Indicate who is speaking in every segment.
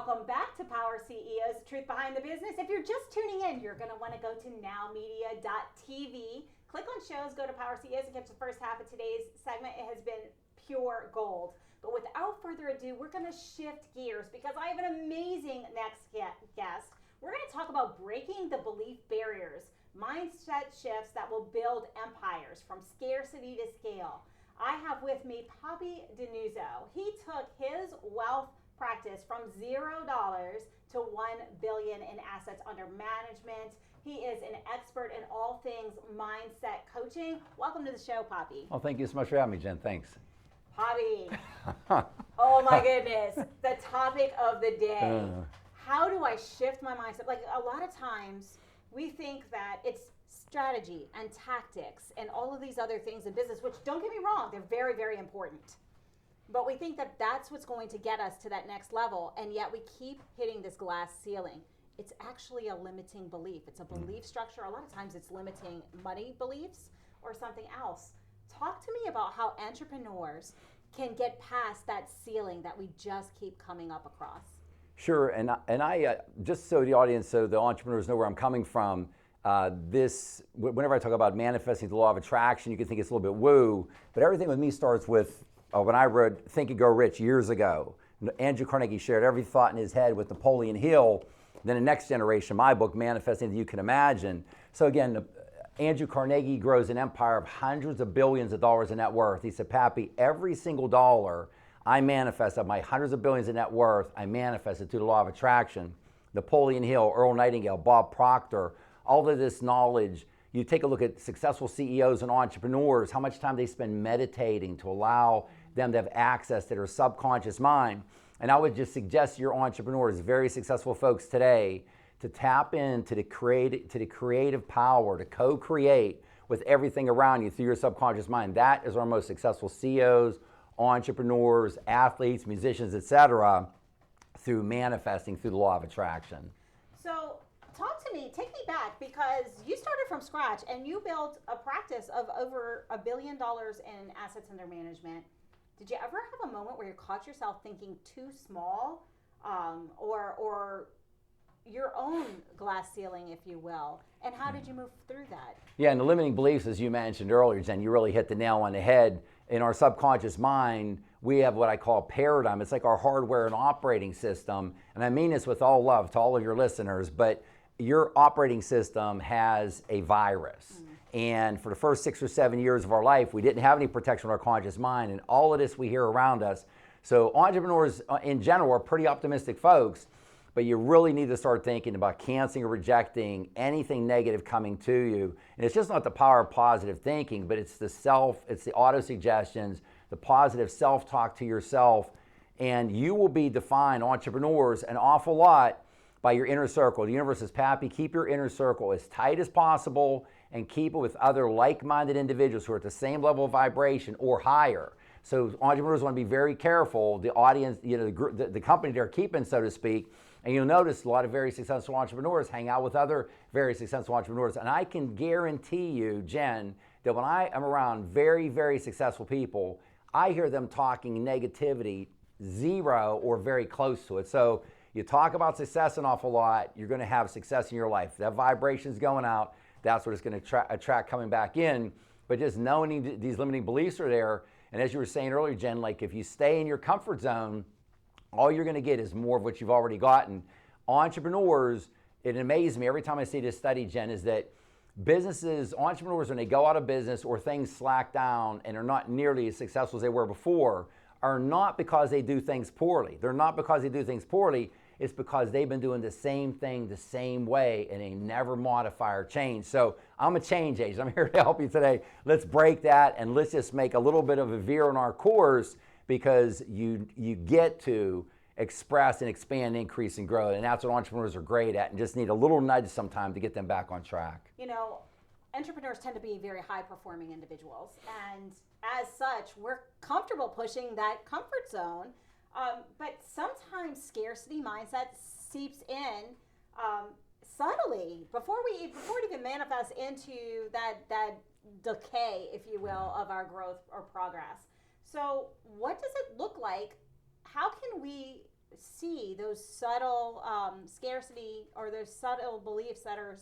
Speaker 1: welcome back to Power CEOs, the truth behind the business. If you're just tuning in, you're going to want to go to nowmedia.tv, click on shows, go to Power CEOs and catch the first half of today's segment. It has been pure gold. But without further ado, we're going to shift gears because I have an amazing next guest. We're going to talk about breaking the belief barriers, mindset shifts that will build empires from scarcity to scale. I have with me Papi DiNuzzo. He took his wealth practice from $0 to $1 billion in assets under management. He is an expert in all things mindset coaching. Welcome to the show, Papi.
Speaker 2: Oh, thank you so much for having me, Jen. Thanks.
Speaker 1: Papi, oh my goodness, the topic of the day. How do I shift my mindset? Like a lot of times we think that it's strategy and tactics and all of these other things in business, which don't get me wrong, they're very, very important. But we think that that's what's going to get us to that next level, and yet we keep hitting this glass ceiling. It's actually a limiting belief. It's a belief structure. A lot of times it's limiting money beliefs or something else. Talk to me about how entrepreneurs can get past that ceiling that we just keep coming up across.
Speaker 2: Sure, and I just so the audience, so the entrepreneurs know where I'm coming from, whenever I talk about manifesting the law of attraction, you can think it's a little bit woo, but everything with me starts with when I read Think and Grow Rich years ago. Andrew Carnegie shared every thought in his head with Napoleon Hill. Then the next generation, my book, Manifesting That You Can Imagine. So again, Andrew Carnegie grows an empire of hundreds of billions of dollars in net worth. He said, Papi, every single dollar I manifest of my hundreds of billions in net worth, I manifested through the law of attraction. Napoleon Hill, Earl Nightingale, Bob Proctor, all of this knowledge. You take a look at successful CEOs and entrepreneurs, how much time they spend meditating to allow them to have access to their subconscious mind. And I would just suggest to your entrepreneurs, very successful folks today, to tap into the creative power, to co-create with everything around you through your subconscious mind. That is our most successful CEOs, entrepreneurs, athletes, musicians, etc., through manifesting through the law of attraction.
Speaker 1: So talk to me, take me back, because you started from scratch and you built a practice of over $1 billion in assets under management. Did you ever have a moment where you caught yourself thinking too small, or your own glass ceiling, if you will? And how did you move through that?
Speaker 2: Yeah, and the limiting beliefs, as you mentioned earlier, Jen, you really hit the nail on the head. In our subconscious mind, we have what I call a paradigm. It's like our hardware and operating system. And I mean this with all love to all of your listeners, but your operating system has a virus. And for the first 6 or 7 years of our life, we didn't have any protection of our conscious mind, and all of this we hear around us. So entrepreneurs in general are pretty optimistic folks, but you really need to start thinking about canceling or rejecting anything negative coming to you. And it's just not the power of positive thinking, but it's the auto-suggestions, the positive self-talk to yourself, and you will be defined, entrepreneurs, an awful lot by your inner circle. The universe says, Papi, keep your inner circle as tight as possible and keep it with other like-minded individuals who are at the same level of vibration or higher. So entrepreneurs want to be very careful, the audience, the company they're keeping, so to speak. And you'll notice a lot of very successful entrepreneurs hang out with other very successful entrepreneurs. And I can guarantee you, Jen, that when I am around very, very successful people, I hear them talking negativity, zero or very close to it. So you talk about success an awful lot, you're going to have success in your life. That vibration's going out. That's what it's going to attract coming back in. But just knowing these limiting beliefs are there, and as you were saying earlier, Jen, like if you stay in your comfort zone, all you're going to get is more of what you've already gotten. Entrepreneurs, it amazes me every time I see this study, Jen, is that entrepreneurs, when they go out of business or things slack down and are not nearly as successful as they were before, are not because they do things poorly. They're not because they do things poorly. It's because they've been doing the same thing the same way and they never modify or change. So I'm a change agent. I'm here to help you today. Let's break that and let's just make a little bit of a veer on our course, because you get to express and expand, increase, and grow. And that's what entrepreneurs are great at, and just need a little nudge sometime to get them back on track.
Speaker 1: You know, entrepreneurs tend to be very high-performing individuals, and as such, we're comfortable pushing that comfort zone. But sometimes scarcity mindset seeps in subtly before it even manifests into that decay, if you will, of our growth or progress. So what does it look like? How can we see those subtle scarcity or those subtle beliefs that are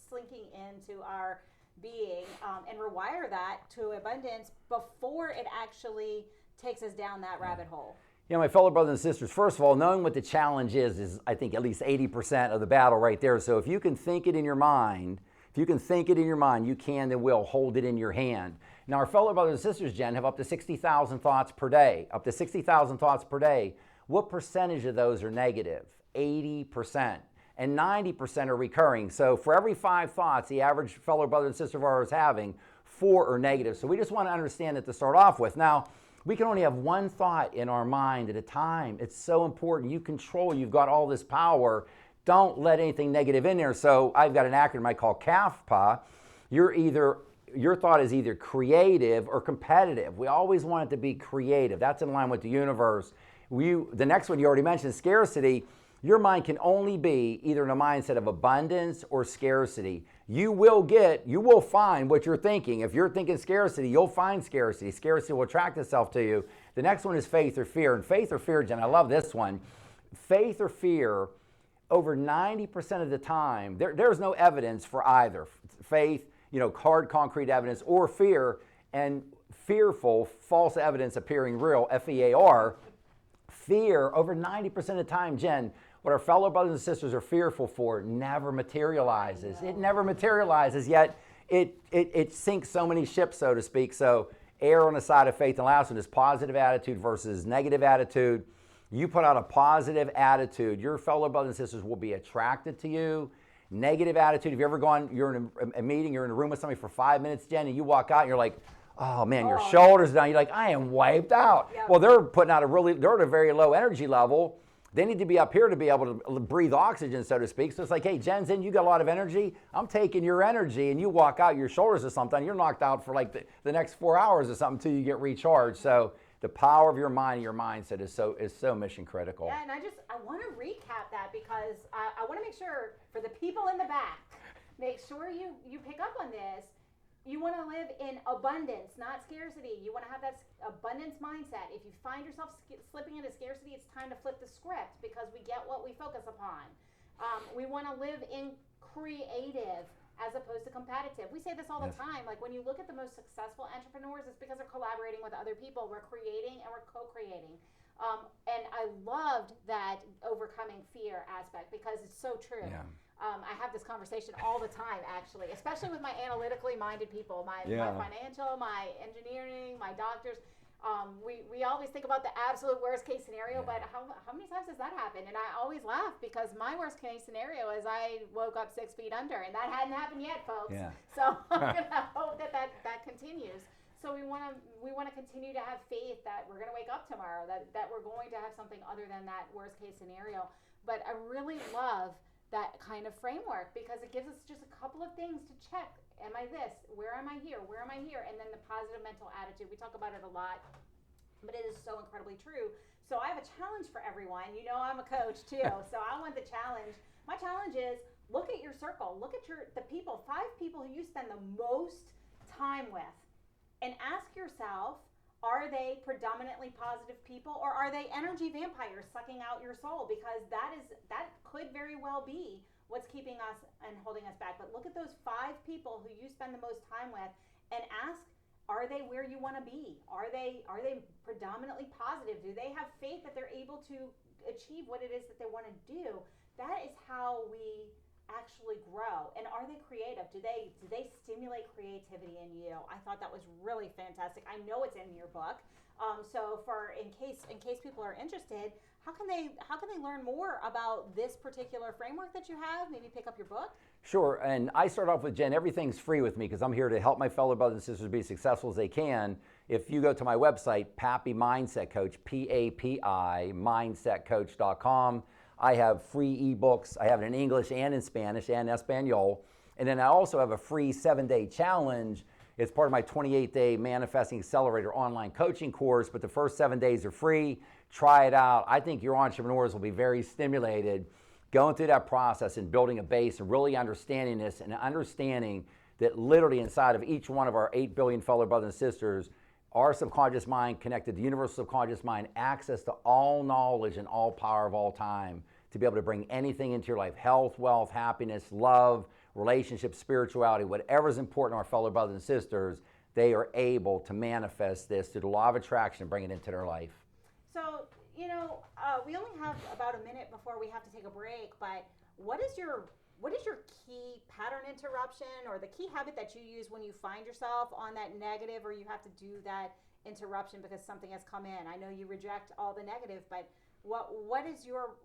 Speaker 1: slinking into our being, and rewire that to abundance before it actually takes us down that rabbit hole.
Speaker 2: You know, my fellow brothers and sisters, first of all, knowing what the challenge is I think at least 80% of the battle right there. So if you can think it in your mind, you can and will hold it in your hand. Now, our fellow brothers and sisters, Jen, have up to 60,000 thoughts per day. Up to 60,000 thoughts per day. What percentage of those are negative? 80%. And 90% are recurring. So for every 5 thoughts the average fellow brother and sister of ours is having, 4 are negative. So we just want to understand that to start off with. Now, we can only have one thought in our mind at a time. It's so important. You control, you've got all this power. Don't let anything negative in there. So I've got an acronym I call CAFPA. Your thought is either creative or competitive. We always want it to be creative. That's in line with the universe. The next one you already mentioned, scarcity. Your mind can only be either in a mindset of abundance or scarcity. You will find what you're thinking. If you're thinking scarcity, you'll find scarcity. Scarcity will attract itself to you. The next one is faith or fear. And faith or fear, Jen, I love this one. Faith or fear, over 90% of the time, there's no evidence for either. Faith, hard, concrete evidence, or fear, and fearful, false evidence appearing real, F-E-A-R. Fear, over 90% of the time, Jen, what our fellow brothers and sisters are fearful for never materializes. It never materializes, yet it sinks so many ships, so to speak. So err on the side of faith. And last one is positive attitude versus negative attitude. You put out a positive attitude, your fellow brothers and sisters will be attracted to you. Negative attitude, have you ever you're in a meeting, you're in a room with somebody for 5 minutes, Jen, and you walk out and you're like, oh man, your shoulders down. You're like, I am wiped out. Yep. Well, they're at a very low energy level. They need to be up here to be able to breathe oxygen, so to speak. So it's like, hey, Jen's in, you got a lot of energy. I'm taking your energy, and you walk out, your shoulders or something, you're knocked out for like the next 4 hours or something until you get recharged. So the power of your mind and your mindset is so mission critical.
Speaker 1: Yeah, and I want to recap that because I want to make sure for the people in the back, make sure you pick up on this. You want to live in abundance, not scarcity. You want to have that abundance mindset. If you find yourself slipping into scarcity, it's time to flip the script because we get what we focus upon. We want to live in creative as opposed to competitive. We say this all the time. Like when you look at the most successful entrepreneurs, it's because they're collaborating with other people. We're creating and we're co-creating. And I loved that overcoming fear aspect because it's so true. Yeah. I have this conversation all the time, actually, especially with my analytically minded people, my financial, my engineering, my doctors. We always think about the absolute worst case scenario, but how many times does that happen? And I always laugh because my worst case scenario is I woke up 6 feet under, and that hadn't happened yet, folks. Yeah. So I'm gonna hope that continues. So we want to continue to have faith that we're going to wake up tomorrow, that we're going to have something other than that worst case scenario. But I really love that kind of framework because it gives us just a couple of things to check. Am I this? Where am I here? Where am I here? And then the positive mental attitude. We talk about it a lot, but it is so incredibly true. So I have a challenge for everyone. You know I'm a coach too, so I want the challenge. My challenge is look at your circle. Look at the 5 people who you spend the most time with, and ask yourself, are they predominantly positive people or are they energy vampires sucking out your soul? Because that could very well be what's keeping us and holding us back. But look at those 5 people who you spend the most time with and ask, are they where you want to be? Are they predominantly positive? Do they have faith that they're able to achieve what it is that they want to do? That is how we actually grow. And are they creative? Do they stimulate creativity in you? I thought that was really fantastic. I know it's in your book. So in case people are interested, how can they learn more about this particular framework that you have? Maybe pick up your book?
Speaker 2: Sure. And I start off with, Jen, everything's free with me because I'm here to help my fellow brothers and sisters be as successful as they can. If you go to my website, Papi Mindset Coach, P-A-P-I, mindsetcoach.com, I have free ebooks. I have it in English and in Spanish and Espanol. And then I also have a free 7-day challenge. It's part of my 28-day Manifesting Accelerator online coaching course, but the first 7 days are free. Try it out. I think your entrepreneurs will be very stimulated going through that process and building a base and really understanding this and understanding that literally inside of each one of our 8 billion fellow brothers and sisters our subconscious mind connected to the universal subconscious mind, access to all knowledge and all power of all time to be able to bring anything into your life, health, wealth, happiness, love, relationships, spirituality, whatever's important to our fellow brothers and sisters, they are able to manifest this through the law of attraction and bring it into their life.
Speaker 1: So, we only have about a minute before we have to take a break, but what is your key pattern interruption or the key habit that you use when you find yourself on that negative or you have to do that interruption because something has come in? I know you reject all the negative, but what is your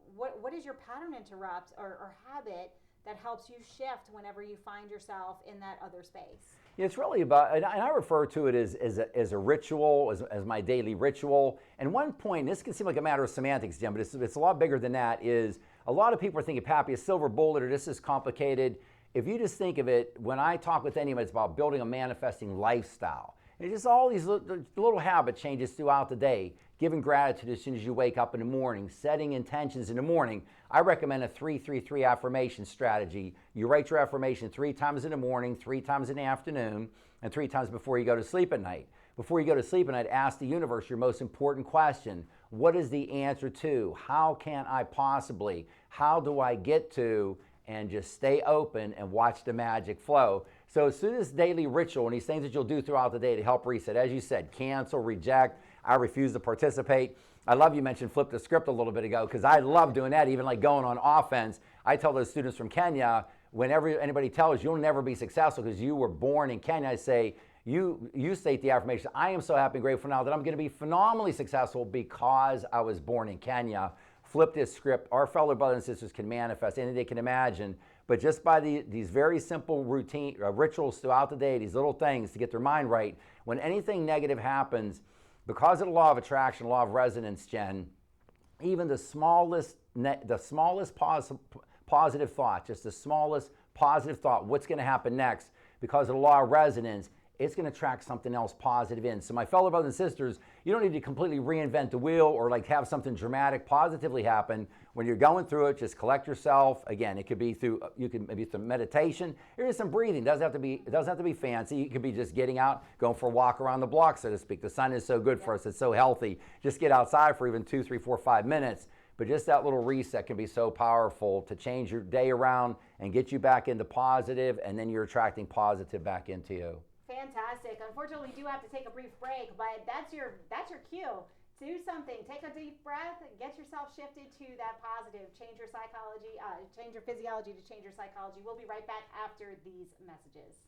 Speaker 1: pattern interrupt or habit that helps you shift whenever you find yourself in that other space?
Speaker 2: It's really about, and I refer to it as a ritual, as my daily ritual. And one point, this can seem like a matter of semantics, Jim, but it's a lot bigger than that, is a lot of people are thinking, Pappy, a silver bullet or this is complicated. If you just think of it, when I talk with anyone, it's about building a manifesting lifestyle. It's just all these little habit changes throughout the day. Giving gratitude as soon as you wake up in the morning, setting intentions in the morning. I recommend a 3-3-3 affirmation strategy. You write your affirmation 3 times in the morning, 3 times in the afternoon, and 3 times before you go to sleep at night. Before you go to sleep at night, ask the universe your most important question. What is the answer to? How can I possibly? How do I get to? And just stay open and watch the magic flow. So it's through this daily ritual and these things that you'll do throughout the day to help reset. As you said, cancel, reject, I refuse to participate. I love you mentioned flip the script a little bit ago because I love doing that, even like going on offense. I tell those students from Kenya, whenever anybody tells you you'll never be successful because you were born in Kenya, I say, you state the affirmation, I am so happy and grateful now that I'm going to be phenomenally successful because I was born in Kenya. Flip this script. Our fellow brothers and sisters can manifest anything they can imagine, but just by these very simple routine rituals throughout the day, these little things to get their mind right, when anything negative happens, because of the law of attraction, law of resonance, Jen, even the smallest positive thought, just the smallest positive thought, what's going to happen next, because of the law of resonance, it's going to attract something else positive in. So my fellow brothers and sisters, you don't need to completely reinvent the wheel or like have something dramatic positively happen. When you're going through it, just collect yourself. Again, it could be through, you can maybe through meditation. Here's some breathing. It doesn't have to be fancy. It could be just getting out, going for a walk around the block, so to speak. The sun is so good for us. It's so healthy. Just get outside for even 2, 3, 4, 5 minutes. But just that little reset can be so powerful to change your day around and get you back into positive, and then you're attracting positive back into you.
Speaker 1: Fantastic. Unfortunately, we do have to take a brief break, but that's your cue. Do something. Take a deep breath. Get yourself shifted to that positive. Change your psychology. Change your physiology to change your psychology. We'll be right back after these messages.